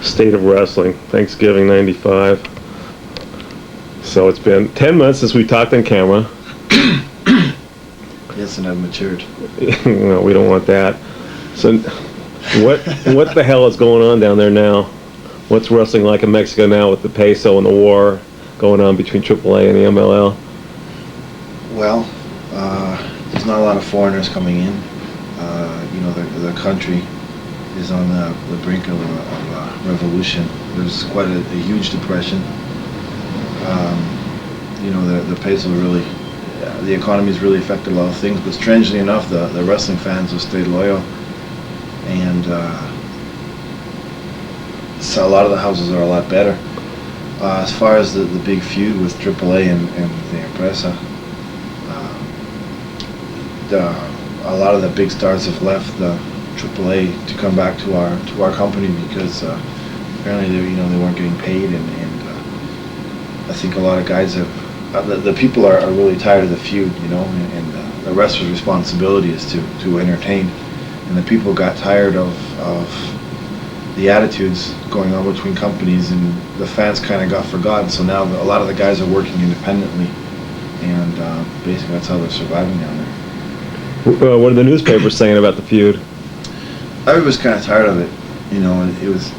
State of wrestling, Thanksgiving '95. So it's been 10 months since we talked on camera. Yes, and I've matured. No, we don't want that. So what the hell is going on down there now? What's wrestling like in Mexico now with the peso and the war going on between AAA and the MLL? Well, there's not a lot of foreigners coming in. The country is on the brink of a revolution. There's quite a huge depression. The peso really, the economy's really affected a lot of things, but strangely enough, the wrestling fans have stayed loyal, and so a lot of the houses are a lot better. As far as the big feud with AAA and the Empresa, a lot of the big stars have left the AAA to come back to our company because apparently they weren't getting paid, and I think a lot of guys have. The people are really tired of the feud, and the wrestler's responsibility is to entertain, and the people got tired of the attitudes going on between companies, and the fans kind of got forgotten. So now a lot of the guys are working independently, and basically that's how they're surviving down there. What are the newspapers saying about the feud? Everybody's kind of tired of it. It was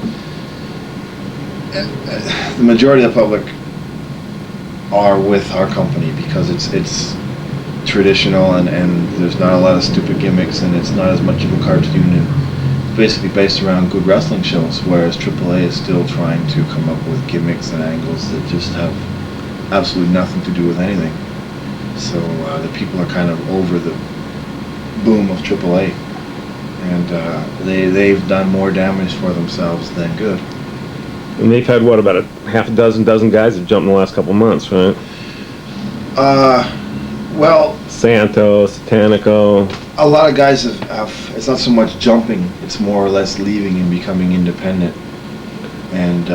the majority of the public are with our company because it's traditional and there's not a lot of stupid gimmicks, and it's not as much of a cartoon, and it's basically based around good wrestling shows, whereas AAA is still trying to come up with gimmicks and angles that just have absolutely nothing to do with anything. So the people are kind of over the boom of AAA, and they've done more damage for themselves than good. And they've had, about a half a dozen guys have jumped in the last couple of months, right? Well, Santos, Satanico. A lot of guys have, it's not so much jumping, it's more or less leaving and becoming independent. And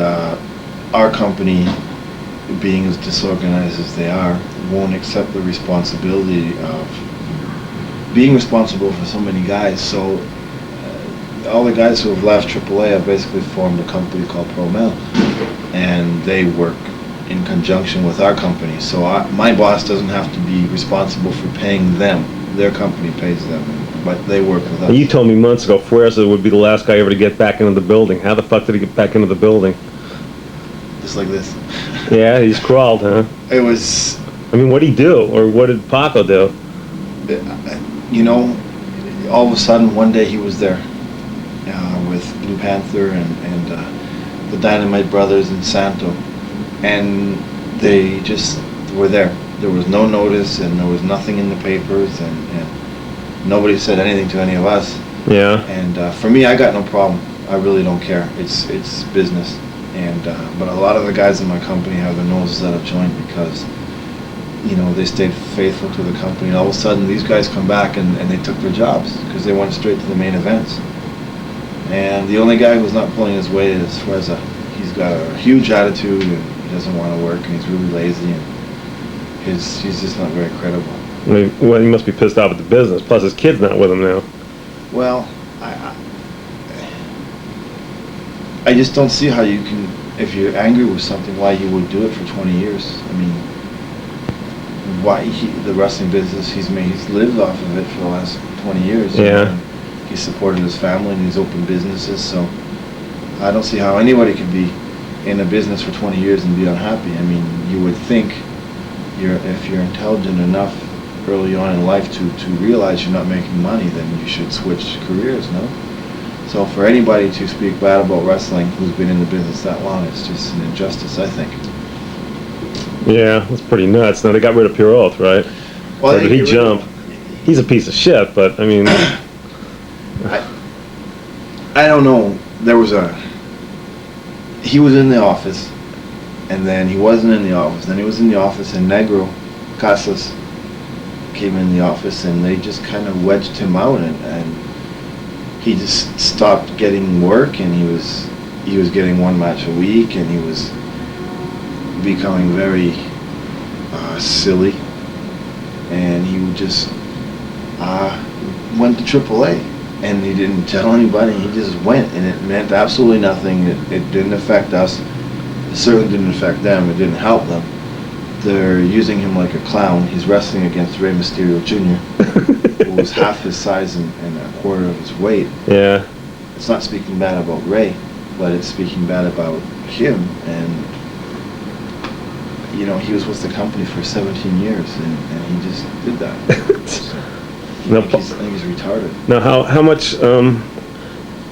our company, being as disorganized as they are, won't accept the responsibility of being responsible for so many guys. So all the guys who have left AAA have basically formed a company called ProMel, and they work in conjunction with our company. So my boss doesn't have to be responsible for paying them. Their company pays them, but they work with us. You told me months ago Fuerza would be the last guy ever to get back into the building. How the fuck did he get back into the building? Just like this. Yeah, he just crawled, huh? It was... I mean, what did he do? Or what did Paco do? All of a sudden, one day he was there with Blue Panther and the Dynamite Brothers and Santo, and they just were there. There was no notice, and there was nothing in the papers, and nobody said anything to any of us. Yeah. And for me, I got no problem. I really don't care. It's business. And but a lot of the guys in my company have their noses out of joint because they stayed faithful to the company. And all of a sudden, these guys come back and they took their jobs because they went straight to the main events. And the only guy who's not pulling his weight is Fuerza. He's got a huge attitude, and he doesn't want to work, and he's really lazy, and he's just not very credible. Well, he must be pissed off at the business. Plus, his kid's not with him now. Well, I just don't see how you can, if you're angry with something, why you would do it for 20 years. I mean, why the wrestling business, he's lived off of it for the last 20 years. Yeah. He's supported his family, and he's opened businesses, so I don't see how anybody could be in a business for 20 years and be unhappy. I mean, you would think if you're intelligent enough early on in life to realize you're not making money, then you should switch careers, no? So for anybody to speak bad about wrestling who's been in the business that long, it's just an injustice, I think. Yeah, that's pretty nuts. Now, they got rid of Pure Oath, right? Well, or did he jump? He's a piece of shit, but, I mean... I don't know. He was in the office, and then he wasn't in the office. Then he was in the office, and Negro Casas came in the office, and they just kind of wedged him out, and he just stopped getting work, and he was getting one match a week, and he was becoming very silly, and he just went to AAA. and he didn't tell anybody. He just went, and it meant absolutely nothing. It didn't affect us. It certainly didn't affect them. It didn't help them. They're using him like a clown. He's wrestling against Rey Mysterio Jr., who was half his size and a quarter of his weight. Yeah. It's not speaking bad about Rey, but it's speaking bad about him. And you know, he was with the company for 17 years, and he just did that. Now, I think he's retarded. Now, how much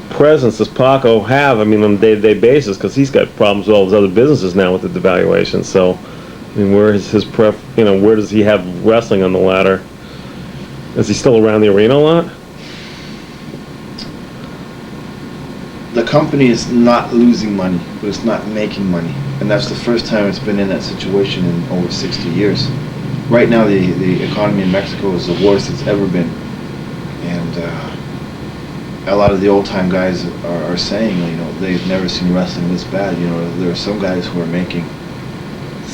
presence does Paco have? I mean, on a day-to-day basis, because he's got problems with all his other businesses now with the devaluation. So, I mean, where is his where does he have wrestling on the ladder? Is he still around the arena a lot? The company is not losing money, but it's not making money. And that's the first time it's been in that situation in over 60 years. Right now, the economy in Mexico is the worst it's ever been. And a lot of the old-time guys are saying, you know, they've never seen wrestling this bad. You know, there are some guys who are making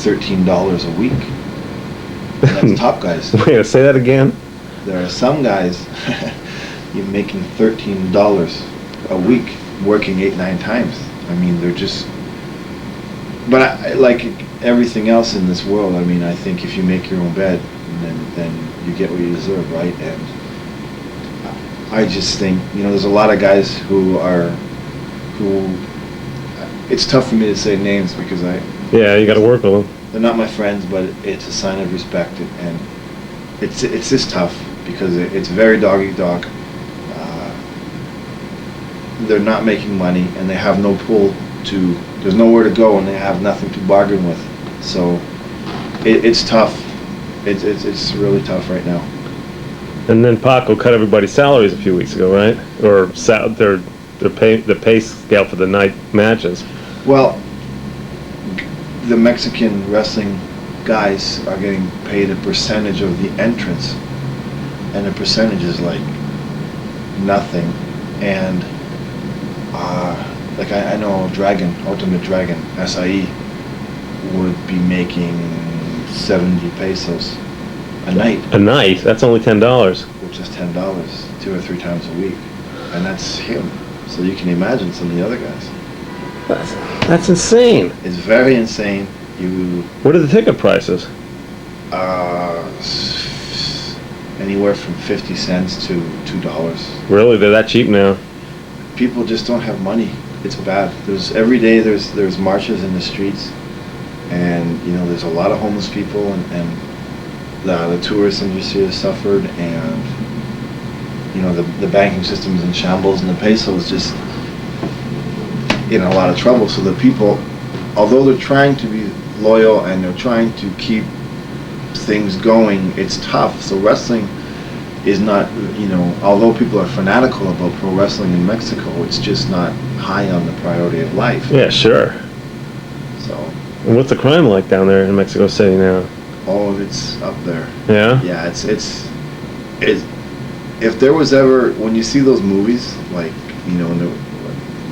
$13 a week. And that's top guys. Wait, say that again? There are some guys you're making $13 a week, working 8-9 times. I mean, they're just. But like everything else in this world, I mean, I think if you make your own bed, then you get what you deserve, right? And I just think, you know, there's a lot of guys who. It's tough for me to say names because Yeah, you got to work with them. they're not my friends, but it's a sign of respect, and it's just tough because it's very dog eat dog. They're not making money, and they have no pull to. There's nowhere to go, and they have nothing to bargain with. So it's tough. It's really tough right now. And then Paco cut everybody's salaries a few weeks ago, right? Or their pay scale for the night matches. Well, the Mexican wrestling guys are getting paid a percentage of the entrance, and the percentage is like nothing. And like I know Ultimate Dragon, SIE, would be making 70 pesos a night. A night? That's only $10. Which is $10, 2 or 3 times a week. And that's him. So you can imagine some of the other guys. That's insane. It's very insane. What are the ticket prices? Anywhere from 50 cents to $2. Really? They're that cheap now? People just don't have money. It's bad. Every day there's marches in the streets, and you know there's a lot of homeless people, and the tourist industry has suffered, and you know the banking system is in shambles, and the peso is just in a lot of trouble. So the people, although they're trying to be loyal and they're trying to keep things going, it's tough. So wrestling is not, you know, although people are fanatical about pro wrestling in Mexico, it's just not high on the priority of life. Yeah, sure. So. And what's the crime like down there in Mexico City now? All of it's up there. Yeah? Yeah, it's if there was ever, when you see those movies, like, you know, when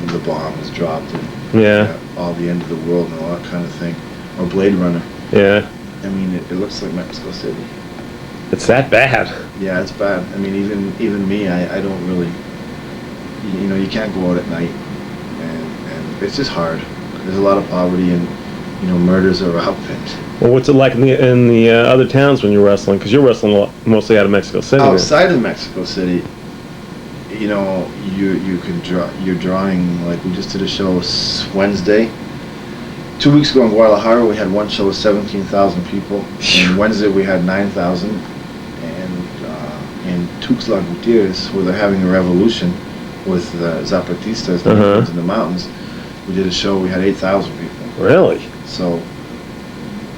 the bomb is dropped and all the end of the world and all that kind of thing, or Blade Runner. Yeah. I mean, it looks like Mexico City. It's that bad. Yeah, it's bad. I mean, even me, I don't really, you know, you can't go out at night, and it's just hard. There's a lot of poverty, and you know, murders are rampant. Well, what's it like in the other towns when you're wrestling? Because you're wrestling mostly out of Mexico City. Outside of Mexico City, you know, you're drawing, like we just did a show Wednesday. 2 weeks ago in Guadalajara, we had one show with 17,000 people. And Wednesday we had 9,000. And in Tuxtla Gutierrez, where they're having a revolution with the Zapatistas in the mountains, we did a show. We had 8,000 people. Really? So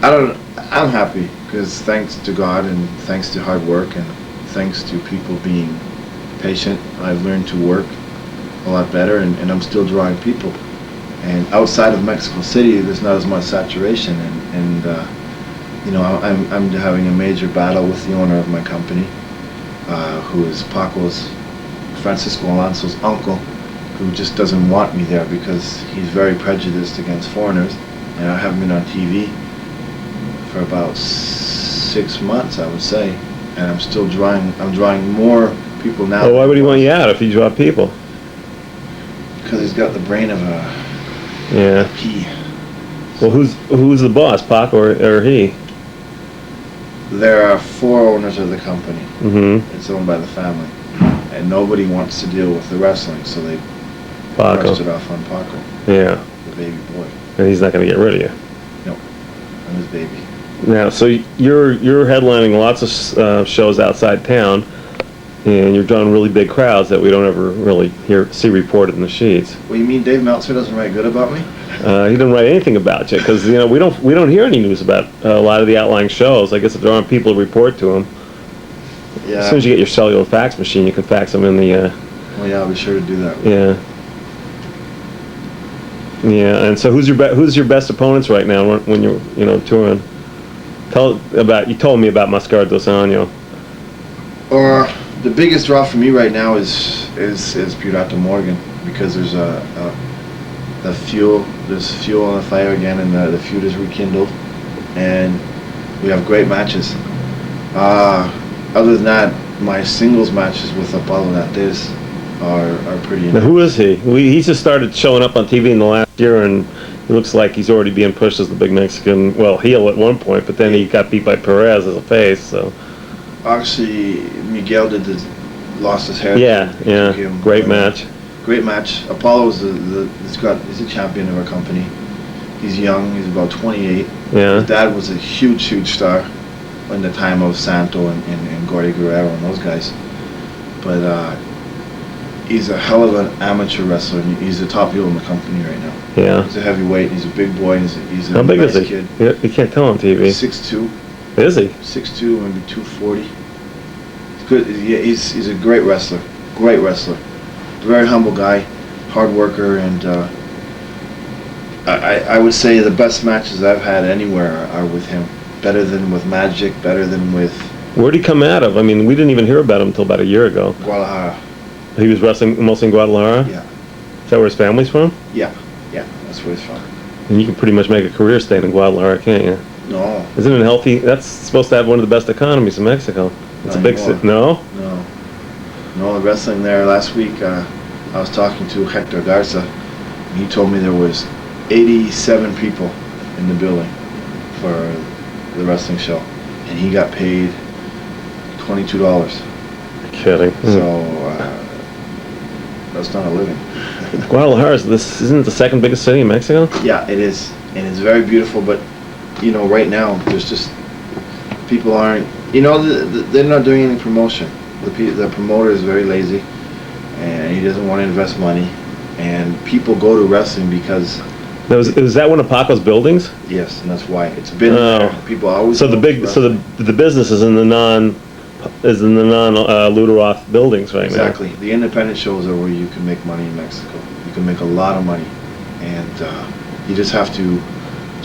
I'm happy because thanks to God and thanks to hard work and thanks to people being patient, I've learned to work a lot better, and I'm still drawing people. And outside of Mexico City, there's not as much saturation, and you know, I'm having a major battle with the owner of my company, who is Francisco Alonso's uncle, who just doesn't want me there because he's very prejudiced against foreigners, and I haven't been on TV for about 6 months, I would say, and I'm still drawing. I'm drawing more people now. Well, why would he want you out if you draw people? Because he's got the brain of a Yeah. pea. Well, who's the boss, Pac or he? There are 4 owners of the company. Mm-hmm. It's owned by the family, and nobody wants to deal with the wrestling, so they Paco. brushed it off on Paco, Yeah. the baby boy. And he's not going to get rid of you. No, I'm his baby. Now, so you're headlining lots of shows outside town, and you're drawing really big crowds that we don't ever really see reported in the sheets. Well, you mean Dave Meltzer doesn't write good about me? He didn't write anything about you because we don't hear any news about a lot of the outlying shows. I guess if there aren't people to report to them, Yeah. as soon as you get your cellular fax machine, you can fax them in the. Well, yeah, I'll be sure to do that. Yeah. Yeah, and so who's your best opponents right now when you're touring? You told me about Mascar dos Anjos. Or the biggest draw for me right now is Pirata Morgan, because there's there's fuel on the fire again, and the feud is rekindled, and we have great matches. Other than that, my singles matches with Apollo Nates are pretty Now, who is he? He's just started showing up on TV in the last year, and it looks like he's already being pushed as the big Mexican, heel at one point, but then he got beat by Perez as a face, so. Actually, Miguel lost his hair. Yeah, great match. Great match. Apollo's he's a champion of our company. He's young. He's about 28. Yeah. His dad was a huge star in the time of Santo and Gordy Guerrero and those guys. But he's a hell of an amateur wrestler. And he's the top heel in the company right now. Yeah. He's a heavyweight. He's a big boy. He's a How big nice is he? kid. You can't tell on TV. 6'2". Is he? 6'2", maybe 240. He's good. Yeah, he's a great wrestler. Great wrestler. Very humble guy, hard worker, and I would say the best matches I've had anywhere are with him. Better than with Magic, better than with Where'd he come out of? I mean, we didn't even hear about him until about a year ago. Guadalajara. He was wrestling mostly in Guadalajara? Yeah. Is that where his family's from? Yeah, that's where he's from. And you can pretty much make a career staying in Guadalajara, can't you? No. Isn't it healthy? That's supposed to have one of the best economies in Mexico. It's a big city. No? No, the wrestling there last week, I was talking to Hector Garza, and he told me there was 87 people in the building for the wrestling show, and he got paid $22. Kidding. So that's not a living. Guadalajara isn't it the second biggest city in Mexico? Yeah, it is, and it's very beautiful. But right now there's just people aren't. They're not doing any promotion. The promoter is very lazy, and he doesn't want to invest money. And people go to wrestling because. Is that one of Paco's buildings? Yes, and that's why it's been there. People always. So the business is in the non Luderoth buildings right now. Exactly. The independent shows are where you can make money in Mexico. You can make a lot of money, and you just have to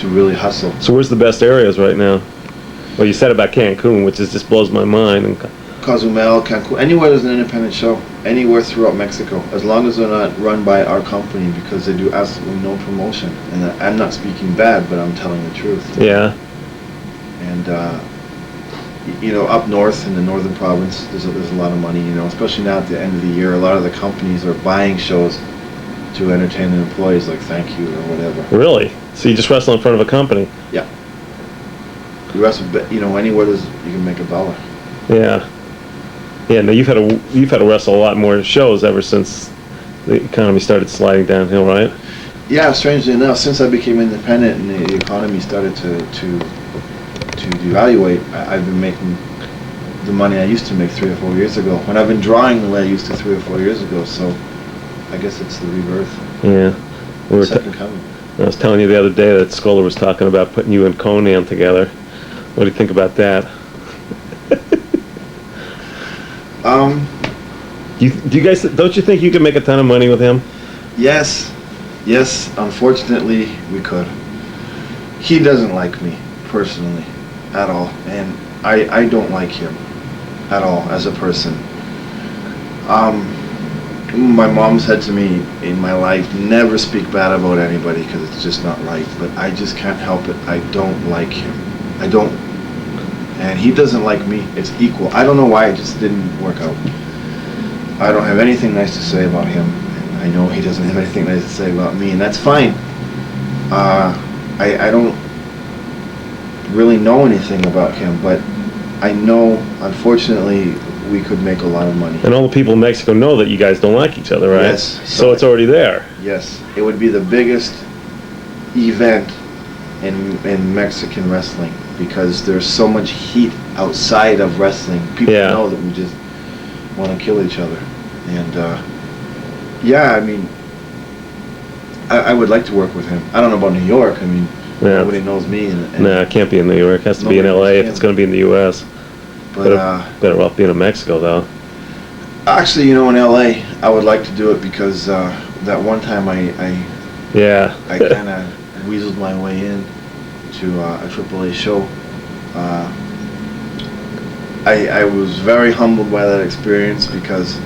really hustle. So where's the best areas right now? Well, you said about Cancun, which just blows my mind. And Cozumel, Cancun, anywhere there's an independent show, anywhere throughout Mexico, as long as they're not run by our company, because they do absolutely no promotion. And I'm not speaking bad, but I'm telling the truth. Yeah. And up north in the northern province, there's a lot of money. Especially now at the end of the year, a lot of the companies are buying shows to entertain their employees, like Thank You or whatever. Really? So you just wrestle in front of a company? Yeah. You wrestle, anywhere you can make $1. Yeah. Yeah. No, you've had to wrestle a lot more shows ever since the economy started sliding downhill, right? Yeah. Strangely enough, since I became independent and the economy started to devaluate, I've been making the money I used to make 3 or 4 years ago. When I've been drawing the way I used to 3 or 4 years ago, so I guess it's the rebirth. Yeah. Second coming. I was telling you the other day that Scholar was talking about putting you and Conan together. What do you think about that? Do you guys, don't you think you could make a ton of money with him? Yes. Unfortunately, we could. He doesn't like me personally at all, and I don't like him at all as a person. My mom said to me in my life, never speak bad about anybody because it's just not right. But I just can't help it. I don't like him. I don't. And he doesn't like me. It's equal. I don't know why it just didn't work out. I don't have anything nice to say about him. And I know he doesn't have anything nice to say about me, and that's fine. I don't really know anything about him, but I know, unfortunately, we could make a lot of money. And all the people in Mexico know that you guys don't like each other, right? Yes. So it's already there. Yes. It would be the biggest event in Mexican wrestling because there's so much heat outside of wrestling. People know that we just want to kill each other. And, I mean, I would like to work with him. I don't know about New York. I mean, nobody knows me. Nah, it can't be in New York. It has to be in LA if it's going to be in the U.S. But better off being in Mexico, though. Actually, in LA, I would like to do it because that one time I kind of weaseled my way in to a AAA show. I was very humbled by that experience because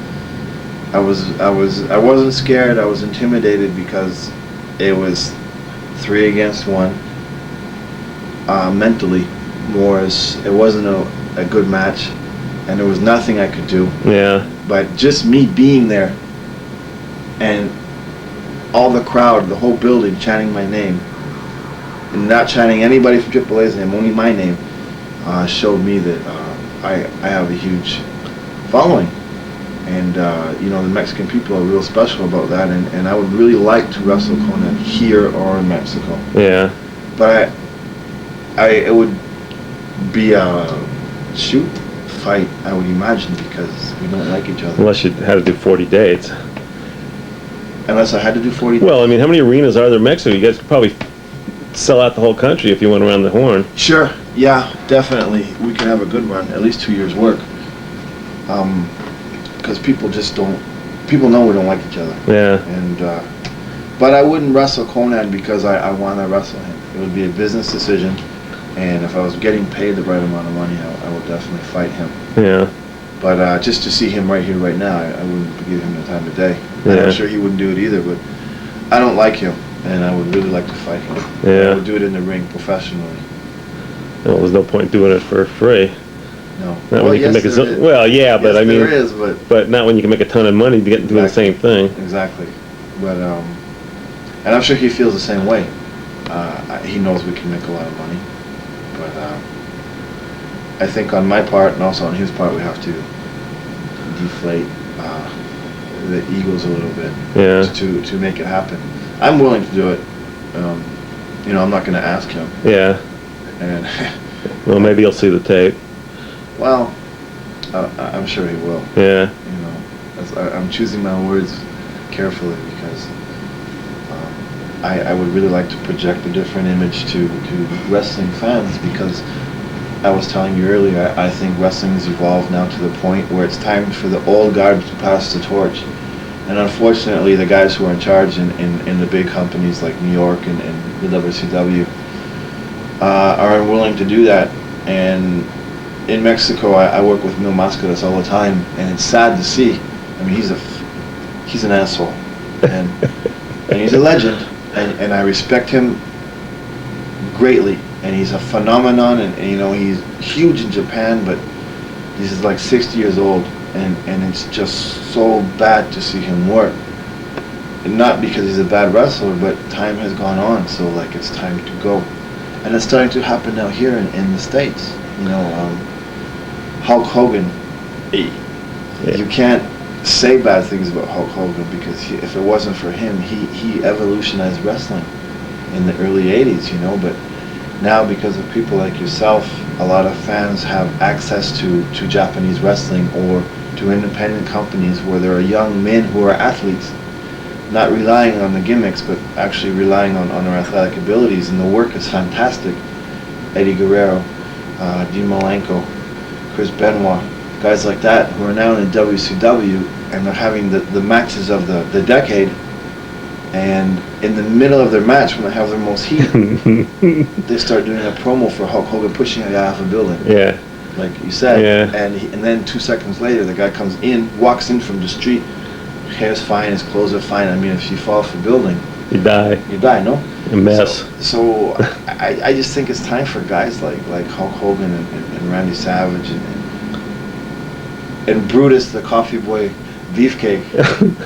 I wasn't scared. I was intimidated because it was 3 against 1. Mentally, it wasn't a good match, and there was nothing I could do. Yeah. But just me being there, and all the crowd, the whole building chanting my name, and not chanting anybody from AAA's name, only my name, showed me that I have a huge following. And, the Mexican people are real special about that, and I would really like to wrestle Conan here or in Mexico. Yeah. But it would be a shoot fight, I would imagine, because we don't like each other. Unless you had to do 40 dates. Unless I had to do 40 dates? Well, I mean, how many arenas are there in Mexico? You guys could probably sell out the whole country if you went around the horn. Sure. Yeah, definitely. We could have a good run, at least 2 years' work. Because people know we don't like each other. Yeah. And but I wouldn't wrestle Conan because I want to wrestle him. It would be a business decision, and if I was getting paid the right amount of money, I would definitely fight him. Yeah. But just to see him right here, right now, I wouldn't give him the time of day. Yeah. And I'm sure he wouldn't do it either, but I don't like him, and I would really like to fight him. Yeah. I would do it in the ring professionally. Well, there's no point doing it for free. No. Not when you can make there is. well, yeah, but Yes, I mean, there is, but not when you can make a ton of money doing the same thing. Exactly. But and I'm sure he feels the same way. He knows we can make a lot of money, but I think on my part and also on his part, we have to deflate the egos a little bit. Yeah. To make it happen. I'm willing to do it. I'm not going to ask him. Yeah. And well, maybe you'll see the tape. Well, I'm sure he will. Yeah. I'm choosing my words carefully because I would really like to project a different image to wrestling fans because I was telling you earlier, I think wrestling has evolved now to the point where it's time for the old guard to pass the torch. And unfortunately, the guys who are in charge in the big companies like New York and the WCW are unwilling to do that. And in Mexico, I work with Mil Mascaras all the time, and it's sad to see. I mean, he's an asshole, and he's a legend, and I respect him greatly. And he's a phenomenon, and he's huge in Japan, but he's like 60 years old, and it's just so bad to see him work. And not because he's a bad wrestler, but time has gone on, so like it's time to go. And it's starting to happen now here in the States. Hulk Hogan, you can't say bad things about Hulk Hogan because if it wasn't for him, he evolutionized wrestling in the early 80s, but now because of people like yourself, a lot of fans have access to Japanese wrestling or to independent companies where there are young men who are athletes, not relying on the gimmicks, but actually relying on their athletic abilities, and the work is fantastic. Eddie Guerrero, Dean Malenko, Chris Benoit, guys like that who are now in the WCW, and they're having the matches of the decade, and in the middle of their match, when they have their most heat, they start doing a promo for Hulk Hogan pushing a guy off a building. Yeah. Like you said. Yeah. And then 2 seconds later, the guy comes in, walks in from the street, hair's fine, his clothes are fine. I mean, if you fall off a building, you die. You die, no? A mess. So I just think it's time for guys like Hulk Hogan and Randy Savage and Brutus, the Coffee Boy, beefcake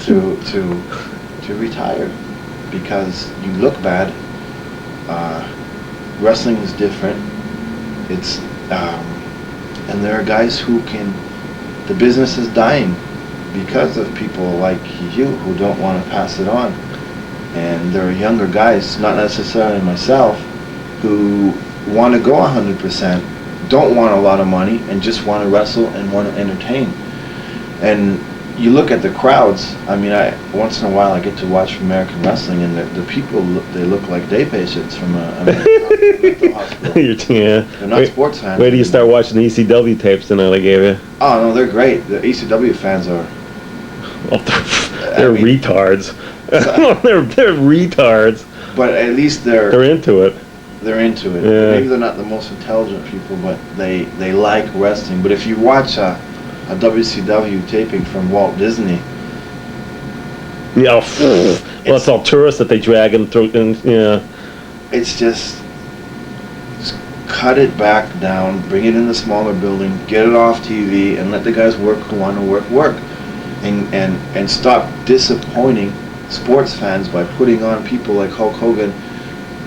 to retire because you look bad. Wrestling is different. It's and there are guys who can. The business is dying because of people like you who don't want to pass it on. And there are younger guys, not necessarily myself, who want to go 100%, don't want a lot of money, and just want to wrestle and want to entertain. And you look at the crowds. I mean, once in a while I get to watch American wrestling, and the people they look like day patients from a mental hospital. Yeah. They're not sports fans. Wait till you start watching the ECW tapes tonight I gave you. Oh no, they're great. The ECW fans are. They're retards. they're retards. But at least they're into it. They're into it. Yeah. Maybe they're not the most intelligent people, but they like wrestling. But if you watch a WCW taping from Walt Disney, yeah, well, it's all tourists that they drag and throw. And, yeah, it's just cut it back down, bring it in the smaller building, get it off TV, and let the guys work who want to work, and stop disappointing sports fans by putting on people like Hulk Hogan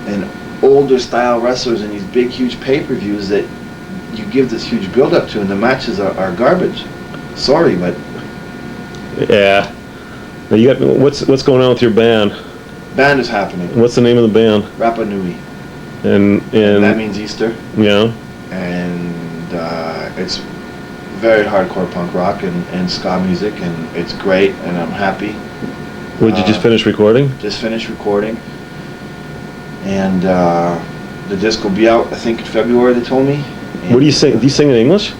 and older style wrestlers in these big, huge pay-per-views that you give this huge build-up to, and the matches are garbage. Sorry, but yeah. Now you got what's going on with your band? Band is happening. What's the name of the band? Rapa Nui. And that means Easter. Yeah. And it's very hardcore punk rock and ska music, and it's great, and I'm happy. Would you just finish recording? Just finished recording. And the disc will be out, I think, in February, they told me. And what do you sing? Do you sing in English?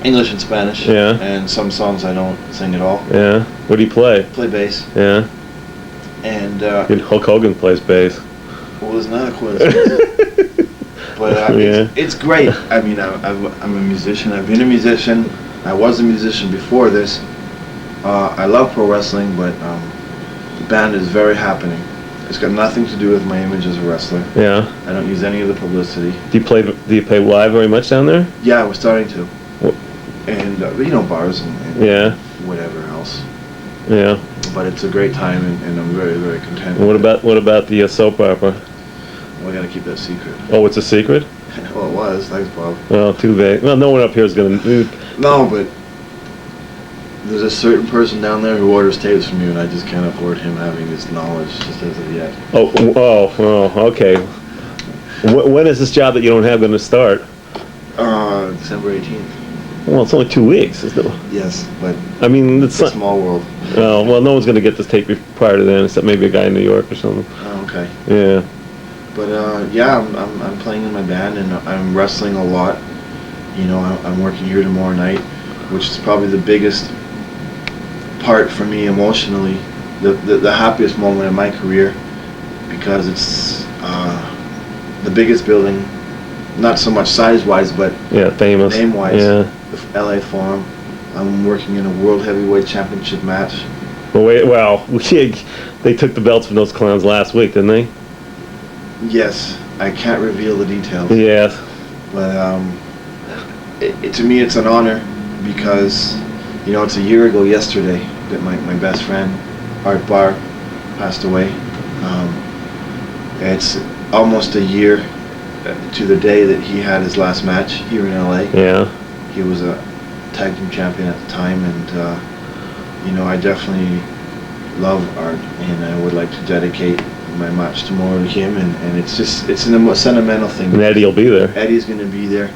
English and Spanish. Yeah. And some songs I don't sing at all. Yeah. What do you play? Play bass. Yeah. And Hulk Hogan plays bass. Well, it's not a coincidence. But yeah. it's great. I mean, I'm a musician. I've been a musician. I was a musician before this. I love pro wrestling, but the band is very happening. It's got nothing to do with my image as a wrestler. Yeah. I don't use any of the publicity. Do you play live very much down there? Yeah, we're starting to. What? And bars and yeah, whatever else. Yeah. But it's a great time, and I'm very, very content. And what about the soap opera? Well, I gotta keep that secret. Oh, it's a secret? Well, it was. Thanks, Bob. Well, too bad. Well, no one up here is gonna. No, but there's a certain person down there who orders tapes from you, and I just can't afford him having his knowledge just as of yet. Oh, okay. When is this job that you don't have going to start? December 18th. Well, it's only 2 weeks, isn't it? Yes, but I mean, it's a small world. Oh, well, no one's going to get this tape prior to then, except maybe a guy in New York or something. Oh, okay. Yeah. But yeah, I'm playing in my band, and I'm wrestling a lot. You know, I'm working here tomorrow night, which is probably the biggest part for me emotionally, the happiest moment in my career, because it's the biggest building, not so much size-wise, but famous name-wise. Yeah. The LA Forum. I'm working in a World Heavyweight Championship match. Well, they took the belts from those clowns last week, didn't they? Yes, I can't reveal the details. Yes. But to me, it's an honor because, it's a year ago yesterday that my best friend, Art Barr, passed away. It's almost a year to the day that he had his last match here in LA. Yeah. He was a tag team champion at the time, and I definitely love Art, and I would like to dedicate my match tomorrow to him, and it's a sentimental thing. And Eddie will be there. Eddie's going to be there.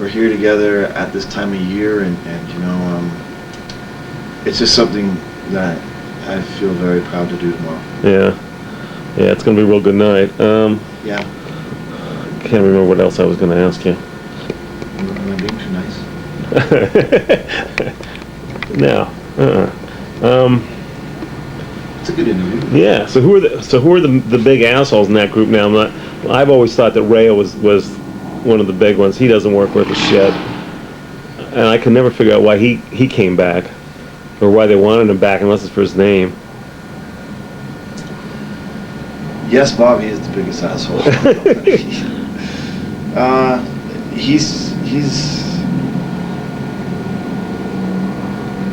We're here together at this time of year, and it's just something that I feel very proud to do tomorrow. Yeah. Yeah, it's going to be a real good night. Yeah. Can't remember what else I was going to ask you. Am I being too nice? No. It's a good interview. Yeah. So who are the big assholes in that group now? I've always thought that Rayo was one of the big ones. He doesn't work worth a shit, and I can never figure out why he came back, or why they wanted him back, unless it's for his name. Yes, Bob, he is the biggest asshole.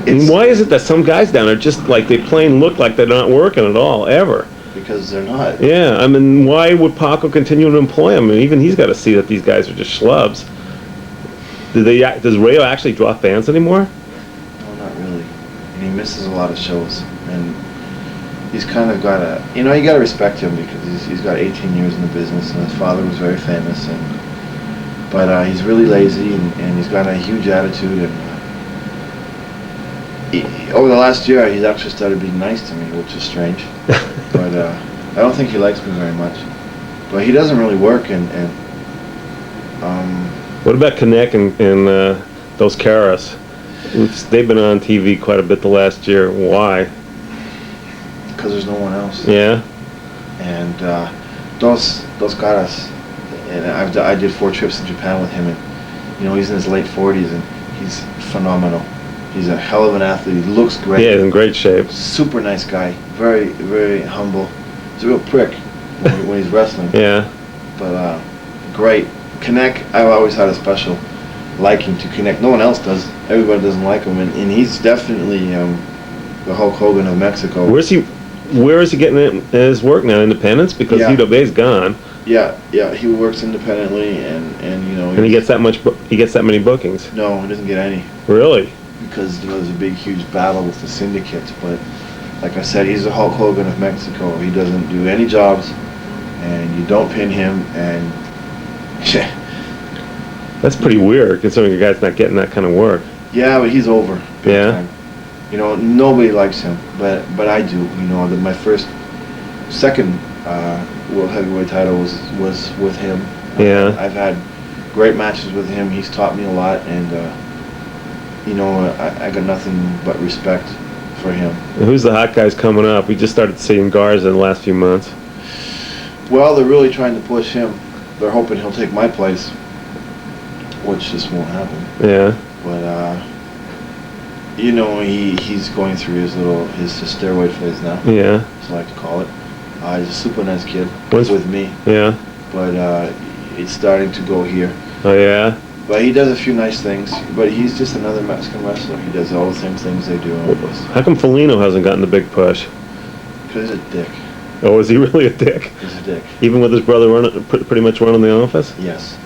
And why is it that some guys down there just like they plain look like they're not working at all ever? Because they're not. Yeah, I mean, why would Paco continue to employ him? I mean, even he's got to see that these guys are just schlubs. Does Rayo actually draw fans anymore? No, not really. And he misses a lot of shows, and he's kind of got a, you got to respect him because he's got 18 years in the business, and his father was very famous, but he's really lazy, and he's got a huge attitude, and over the last year, he's actually started being nice to me, which is strange. But I don't think he likes me very much. But he doesn't really work, and what about Connect and those Caras? They've been on TV quite a bit the last year. Why? Because there's no one else. Yeah. And those Caras, and I did 4 trips to Japan with him, and he's in his late 40s, and he's phenomenal. He's a hell of an athlete. He looks great. Yeah, he's in great shape. Super nice guy. Very, very humble. He's a real prick when he's wrestling. Yeah. But great. Connect, I've always had a special liking to Connect. No one else does. Everybody doesn't like him. And he's definitely the Hulk Hogan of Mexico. Where is he getting his work now? Independence? Because UWA's gone. Yeah. He works independently, and he gets that many bookings. No, he doesn't get any. Really? Because there's a big, huge battle with the syndicates. But like I said, he's the Hulk Hogan of Mexico. He doesn't do any jobs, and you don't pin him. And that's pretty weird, considering a guy's not getting that kind of work. Yeah, but he's over. Big time. Nobody likes him, but I do. My second world heavyweight title was with him. Yeah. I've had great matches with him. He's taught me a lot, and I got nothing but respect for him. And who's the hot guys coming up? We just started seeing Garza in the last few months. Well, they're really trying to push him. They're hoping he'll take my place, which just won't happen. Yeah. But he's going through his steroid phase now. Yeah. As I like to call it. He's a super nice kid with me. Yeah. But it's starting to go here. Oh yeah. But he does a few nice things. But he's just another Mexican wrestler. He does all the same things they do. How come Felino hasn't gotten the big push? Because he's a dick. Oh, is he really a dick? He's a dick. Even with his brother pretty much running the office? Yes.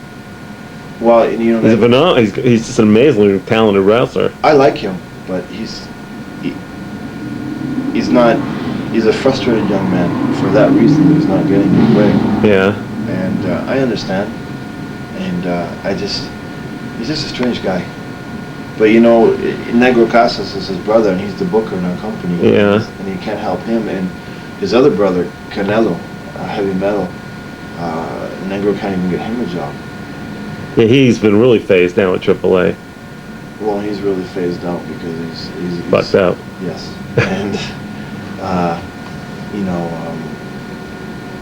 Well, he's just an amazingly talented wrestler. I like him, but he's a frustrated young man. For that reason, he's not getting his way. Yeah. And I understand. And he's just a strange guy. But Negro Casas is his brother, and he's the booker in our company. Yeah. And he can't help him. And his other brother, Canelo, heavy metal, Negro can't even get him a job. Yeah, he's been really phased down with AAA. Well, he's really phased out because he's fucked out. Yes. And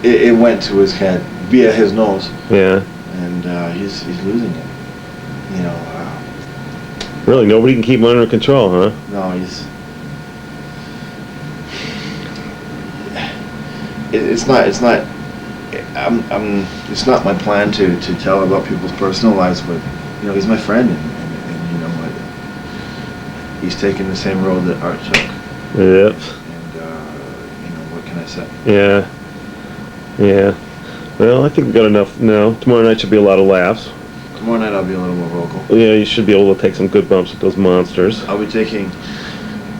it went to his head via his nose. Yeah. And he's losing it. Really, nobody can keep him under control, huh? No, it's not my plan to tell about people's personal lives, but he's my friend, and you know what, he's taking the same road that Art took. Yep. And what can I say? Yeah. Well, I think we got enough now. Tomorrow night should be a lot of laughs. Tomorrow night I'll be a little more vocal. Yeah, you should be able to take some good bumps with those monsters. I'll be taking,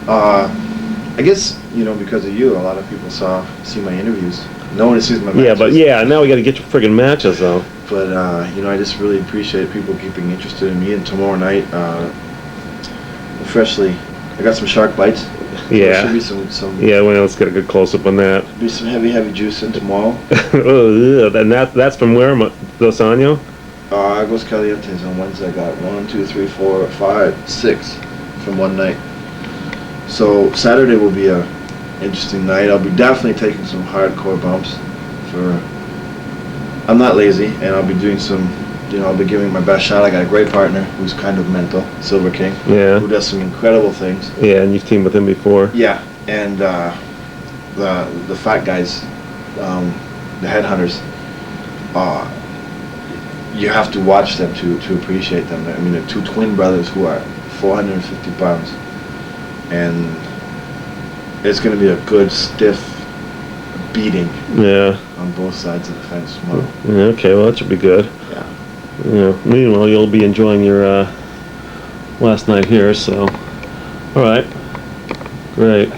I guess, because of you, a lot of people see my interviews. No one sees my matches. Yeah, now we got to get your friggin' matches, though. But, I just really appreciate people keeping interested in me. And tomorrow night, I got some shark bites. Yeah. There should be some. Yeah, well, let's get a good close-up on that. Be some heavy juice in tomorrow. And that's from where, Dos Años? Aguas Calientes on Wednesday. I got 1, 2, 3, 4, 5, 6 from one night. So Saturday will be a interesting night. I'll be definitely taking some hardcore bumps. I'm not lazy, and I'll be doing some. I'll be giving my best shot. I got a great partner who's kind of mental, Silver King. Yeah. Who does some incredible things. Yeah, and you've teamed with him before. Yeah, and the fat guys, the headhunters. You have to watch them to appreciate them. I mean, they're two twin brothers who are 450 pounds. and it's going to be a good stiff beating Yeah. on both sides of the fence tomorrow. Yeah, okay, well, that should be good. Yeah. You know, meanwhile, you'll be enjoying your last night here, so. All right. Great.